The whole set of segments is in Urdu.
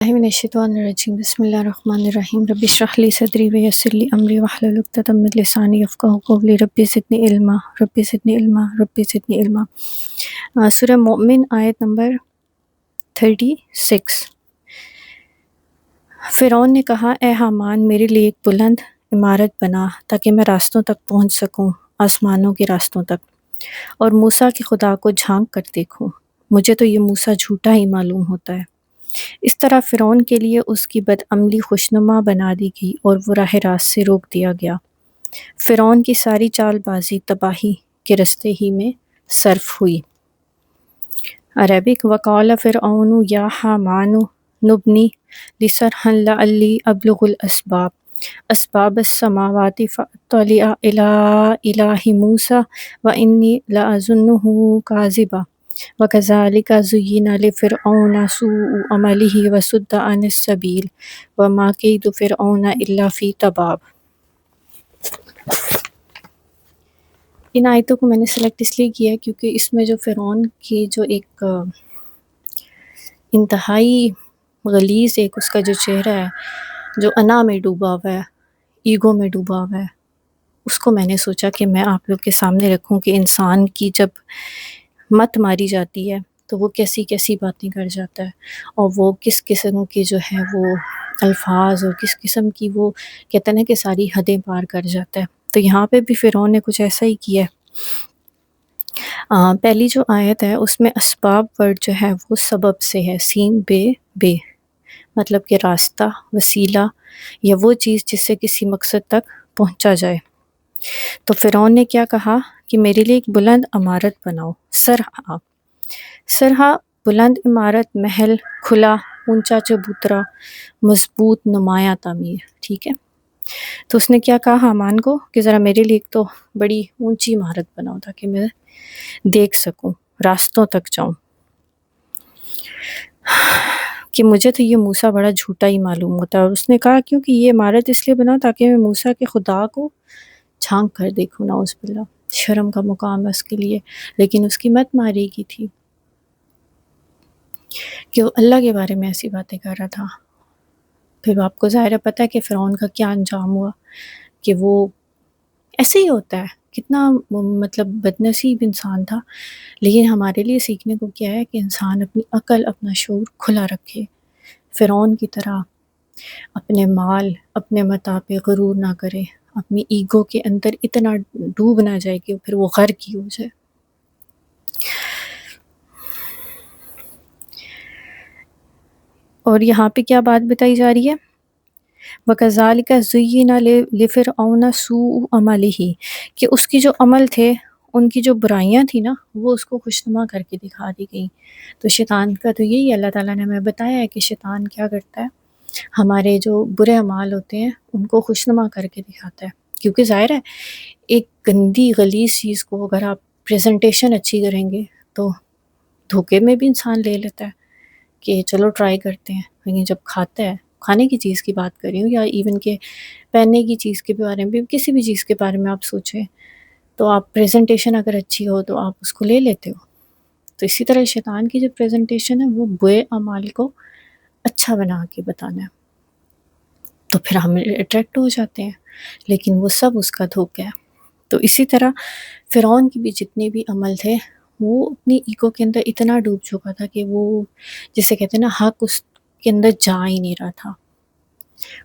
من الشیطان الرجیم بسم اللہ الرحمن الرحیم رب اشرح لی صدری ویسر لی امری واحلل عقدۃ من لسانی یفقہوا قولی رب زدنی علما رب زدنی علما رب زدنی علما۔ سورہ مومن آیت نمبر 36۔ فرعون نے کہا، اے حامان میرے لیے ایک بلند عمارت بنا تاکہ میں راستوں تک پہنچ سکوں، آسمانوں کے راستوں تک، اور موسیٰ کے خدا کو جھانک کر دیکھوں۔ مجھے تو یہ موسیٰ جھوٹا ہی معلوم ہوتا ہے۔ اس طرح فرعون کے لیے اس کی بدعملی خوشنما بنا دی گئی اور وہ راہ راست سے روک دیا گیا۔ فرعون کی ساری چال بازی تباہی کے رستے ہی میں صرف ہوئی۔ عربک وقال فرعون یا حامان نبنی لصرحا لعلی ابلغ الاسباب اسباب السماوات فاطلع الی الہ موسیٰ وانی لاظنہ کاذبا وَكَذَلِكَ زُيِّنَ لِفِرْعَوْنَ سُوءُ عَمَلِهِ وَصُدَّ عَنِ السَّبِيلِ وَمَا كَيْدُ فِرْعَوْنَ إِلَّا فِي تَبَابٍ۔ ان آیتوں کو میں نے سلیکٹ اس لیے کیا کیونکہ اس میں جو فرعون کی جو ایک انتہائی غلیظ ایک اس کا جو چہرہ ہے، جو انا میں ڈوبا ہوا ہے، ایگو میں ڈوبا ہوا ہے، اس کو میں نے سوچا کہ میں آپ لوگ کے سامنے رکھوں کہ انسان کی جب مت ماری جاتی ہے تو وہ کیسی کیسی باتیں کر جاتا ہے، اور وہ کس قسم کے جو ہے وہ الفاظ اور کس قسم کی وہ کہتے ہیں کہ ساری حدیں پار کر جاتا ہے۔ تو یہاں پہ بھی فرعون نے کچھ ایسا ہی کیا ہے۔ پہلی جو آیت ہے اس میں اسباب ورڈ جو ہے وہ سبب سے ہے، سین بے مطلب کہ راستہ، وسیلہ یا وہ چیز جس سے کسی مقصد تک پہنچا جائے۔ تو فرعون نے کیا کہا کہ میرے لیے ایک بلند عمارت بناؤ، سرحا بلند عمارت، محل، کھلا، اونچا چبوترا، مضبوط نمایاں تعمیر، ٹھیک ہے۔ تو اس نے کیا کہا حامان کو کہ ذرا میرے لیے ایک تو بڑی اونچی عمارت بناؤ تاکہ میں دیکھ سکوں، راستوں تک جاؤں، کہ مجھے تو یہ موسیٰ بڑا جھوٹا ہی معلوم ہوتا ہے۔ اور اس نے کہا کیونکہ یہ عمارت اس لیے بناؤ تاکہ میں موسیٰ کے خدا کو جھانک کر دیکھوں، نعوذ باللہ، شرم کا مقام ہے اس کے لیے۔ لیکن اس کی مت ماری کی تھی کہ وہ اللہ کے بارے میں ایسی باتیں کر رہا تھا۔ پھر آپ کو ظاہر پتہ ہے کہ فرعون کا کیا انجام ہوا، کہ وہ ایسے ہی ہوتا ہے، کتنا مطلب بدنصیب انسان تھا۔ لیکن ہمارے لیے سیکھنے کو کیا ہے کہ انسان اپنی عقل، اپنا شعور کھلا رکھے، فرعون کی طرح اپنے مال، اپنے متاع پہ غرور نہ کرے، اپنی ایگو کے اندر اتنا ڈوب نہ جائے کہ پھر وہ غرق ہی ہو جائے۔ اور یہاں پہ کیا بات بتائی جا رہی ہے؟ وَكَذَلِكَ زُيِّنَ لِفِرْعَوْنَ سُوءُ عَمَلِهِ، کہ اس کی جو عمل تھے، ان کی جو برائیاں تھیں نا، وہ اس کو خوشنما کر کے دکھا دی گئیں۔ تو شیطان کا تو یہی اللہ تعالیٰ نے ہمیں بتایا ہے کہ شیطان کیا کرتا ہے، ہمارے جو برے اعمال ہوتے ہیں ان کو خوشنما کر کے دکھاتا ہے۔ کیونکہ ظاہر ہے ایک گندی غلیظ چیز کو اگر آپ پریزنٹیشن اچھی کریں گے تو دھوکے میں بھی انسان لے لیتا ہے کہ چلو ٹرائی کرتے ہیں، لیکن جب کھاتا ہے، کھانے کی چیز کی بات کر رہی ہوں یا ایون کہ پہننے کی چیز کے بارے میں، کسی بھی چیز کے بارے میں آپ سوچیں تو آپ پریزنٹیشن اگر اچھی ہو تو آپ اس کو لے لیتے ہو۔ تو اسی طرح شیطان کی جو پریزنٹیشن ہے وہ برے اعمال کو اچھا بنا کے بتانا ہے، تو پھر ہم اٹریکٹ ہو جاتے ہیں، لیکن وہ سب اس کا دھوکہ ہے۔ تو اسی طرح فرعون کی بھی جتنے بھی عمل تھے وہ اپنی ایگو کے اندر اتنا ڈوب چکا تھا کہ وہ جسے کہتے ہیں نا حق اس کے اندر جا ہی نہیں رہا تھا،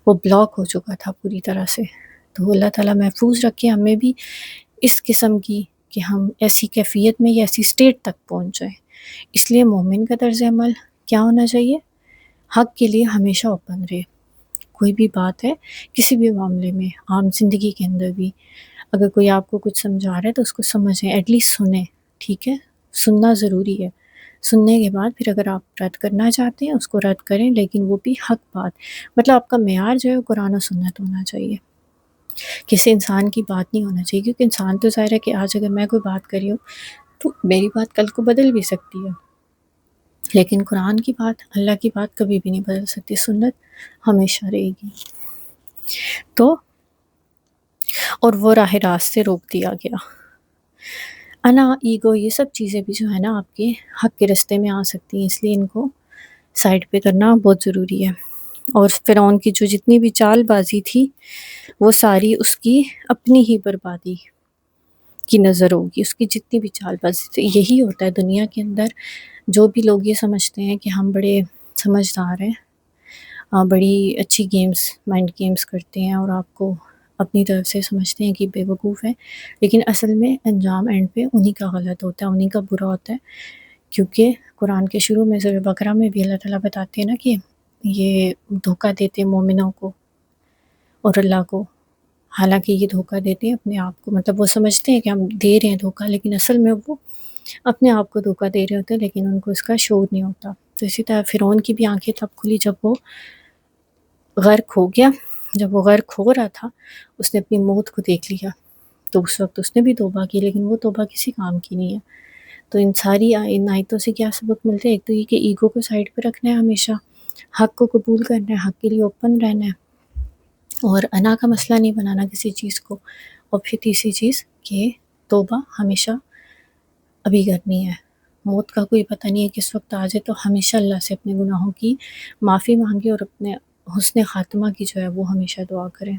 وہ بلاک ہو چکا تھا پوری طرح سے۔ تو اللہ تعالیٰ محفوظ رکھے ہمیں بھی اس قسم کی کہ ہم ایسی کیفیت میں یا ایسی سٹیٹ تک پہنچ جائیں۔ اس لیے مومن کا طرز عمل کیا ہونا چاہیے؟ حق کے لیے ہمیشہ اوپن رہے۔ کوئی بھی بات ہے، کسی بھی معاملے میں، عام زندگی کے اندر بھی، اگر کوئی آپ کو کچھ سمجھا رہا ہے تو اس کو سمجھیں، ایٹ لیسٹ سنیں، ٹھیک ہے؟ سننا ضروری ہے۔ سننے کے بعد پھر اگر آپ رد کرنا چاہتے ہیں اس کو رد کریں، لیکن وہ بھی حق بات، مطلب آپ کا معیار جو ہے وہ قرآن و سنت ہونا چاہیے، کسی انسان کی بات نہیں ہونا چاہیے، کیونکہ انسان تو ظاہر ہے کہ آج اگر میں کوئی بات کر رہی ہوں تو میری بات کل کو بدل بھی سکتی ہے، لیکن قرآن کی بات، اللہ کی بات کبھی بھی نہیں بدل سکتی، سنت ہمیشہ رہے گی۔ تو اور وہ راہ راست سے روک دیا گیا۔ انا، ایگو، یہ سب چیزیں بھی جو ہے نا آپ کے حق کے رستے میں آ سکتی ہیں، اس لیے ان کو سائڈ پہ کرنا بہت ضروری ہے۔ اور فرعون کی جو جتنی بھی چال بازی تھی وہ ساری اس کی اپنی ہی بربادی کی نظر ہوگی، اس کی جتنی بھی چال بازی تھی۔ یہی ہوتا ہے دنیا کے اندر، جو بھی لوگ یہ سمجھتے ہیں کہ ہم بڑے سمجھدار ہیں، بڑی اچھی گیمز، مائنڈ گیمز کرتے ہیں اور آپ کو اپنی طرف سے سمجھتے ہیں کہ بے وقوف ہے، لیکن اصل میں انجام اینڈ پہ انہی کا غلط ہوتا ہے، انہی کا برا ہوتا ہے۔ کیونکہ قرآن کے شروع میں سورہ بقرہ میں بھی اللہ تعالیٰ بتاتے ہیں نا کہ یہ دھوکہ دیتے ہیں مومنوں کو اور اللہ کو، حالانکہ یہ دھوکہ دیتے ہیں اپنے آپ کو، مطلب وہ سمجھتے ہیں کہ ہم دے رہے ہیں دھوکہ، لیکن اصل میں وہ اپنے آپ کو دھوکہ دے رہے ہوتے ہیں، لیکن ان کو اس کا شعور نہیں ہوتا۔ تو اسی طرح فرعون کی بھی آنکھیں تب کھلی جب وہ غرق ہو گیا، جب وہ غرق ہو رہا تھا اس نے اپنی موت کو دیکھ لیا، تو اس وقت اس نے بھی توبہ کی، لیکن وہ توبہ کسی کام کی نہیں ہے۔ تو ان ساری ان آیتوں سے کیا سبق ملتے ہیں؟ ایک تو یہ کہ ایگو کو سائڈ پہ رکھنا ہے، ہمیشہ حق کو قبول کرنا ہے، حق کے لیے اوپن رہنا ہے، اور انا کا مسئلہ نہیں بنانا کسی چیز کو۔ اور پھر تیسری چیز کہ توبہ ہمیشہ ابھی کرنی ہے، موت کا کوئی پتہ نہیں ہے کس وقت آ جائے، تو ہمیشہ اللہ سے اپنے گناہوں کی معافی مانگے اور اپنے حسن خاتمہ کی جو ہے وہ ہمیشہ دعا کریں۔